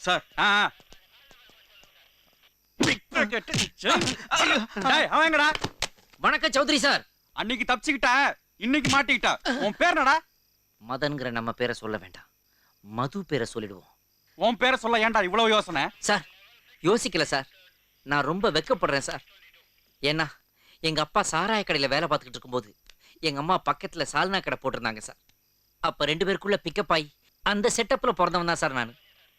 Sir அவங்கடா வணக்கம் Chowdhury sir. அன்னைக்கு தப்பிச்சுக்கிட்ட, இன்னைக்கு மாட்டிக்கிட்ட. உன் பேர் என்னடா? மதன்கிற நம்ம பேரை சொல்ல வேண்டாம், மது பேரை சொல்லிடுவோம். உன் பேரை சொல்ல ஏன்டா இவ்வளவு யோசனை? சார் யோசிக்கல சார், நான் ரொம்ப வெக்கப்படுறேன் சார். ஏன்னா எங்க அப்பா சாராய கடையில வேலை பார்த்துக்கிட்டு இருக்கும்போது எங்க அம்மா பக்கத்துல சால்னா கடை போட்டிருந்தாங்க சார். அப்ப 2 பேருக்குள்ள பிக்கப் ஆகி அந்த செட்டப்ல பிறந்தவன் தான் சார் நான்.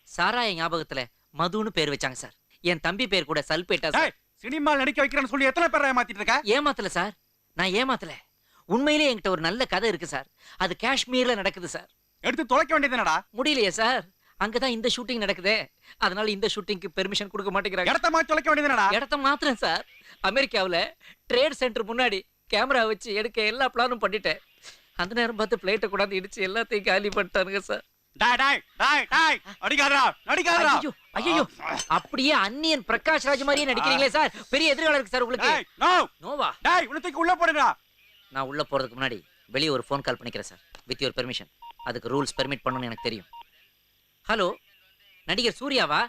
சாராய ஞாபகத்துல மதுன்னு பேர் வச்சாங்க சார். என் தம்பி பேர் கூட சல்பேட்டா சார். சினிமாவில் நடிக்க வைக்கிறேன்னு சொல்லி எத்தனை பேரை ஏமாத்திட்டு இருக்க? ஏமாத்தல சார், நான் ஏமாத்தல. உண்மையிலே என்கிட்ட ஒரு நல்ல கதை இருக்கு சார். அது காஷ்மீர்ல நடக்குது சார். எடுத்து தொலைக்க வேண்டியது என்னடா? முடியலையே சார், அங்கதான் இந்த ஷூட்டிங் நடக்குதே. அதனால இந்த ஷூட்டிங்க்கு பெர்மிஷன் கொடுக்க மாட்டேங்கிறாங்க. இடத்த மாதிரி தொலைக்க வேண்டியது என்னடா? இடத்த மாத்திரம் சார். அமெரிக்காவுல ட்ரேட் சென்டர் முன்னாடி கேமரா வச்சு எடுக்க எல்லா பிளானும் பண்ணிட்டேன். அந்த நேரம் பார்த்து பிளேட்டை கூடாது இடிச்சு எல்லாத்தையும் காலி பண்ணிட்டானுங்க சார். ஐயோ, அப்படியே அன்னியன் பிரகாஷ் ராஜ் மாதிரியே நடிக்கிறீங்களே சார். பெரிய எதிர்காலம் இருக்கு சார் உங்களுக்கு. நோவா உள்ள போடுடா. நான் உள்ள போறதுக்கு முன்னாடி வெளியே ஒரு ஃபோன் கால் பண்ணிக்கிறேன் சார், வித் யுவர் பெர்மிஷன். அதுக்கு ரூல்ஸ் பெர்மிட் பண்ணணும்னு எனக்கு தெரியும். ஹலோ, நடிகர் சூர்யாவா?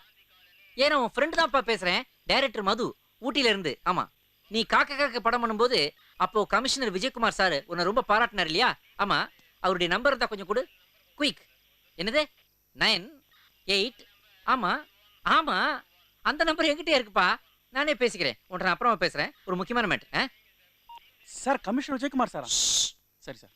ஏன்னா உன் ஃப்ரெண்டு தான்ப்பா பேசுறேன், டைரக்டர் மது, ஊட்டில இருந்து. ஆமா, நீ காக்க காக்க படம் பண்ணும்போது அப்போ கமிஷனர் விஜயகுமார் சார் உன்னை ரொம்ப பாராட்டினார் இல்லையா? ஆமா, அவருடைய நம்பர் இருந்தா கொஞ்சம் கொடு, குயிக். என்னது 98? ஆமா ஆமா, அந்த நம்பர் என்கிட்டே இருக்குப்பா. நானே பேசிக்கிறேன், உன்னை அப்புறமா பேசுறேன். ஒரு முக்கியமான matter. Sir, commissioner Vijayakumar sir. சரி சார்.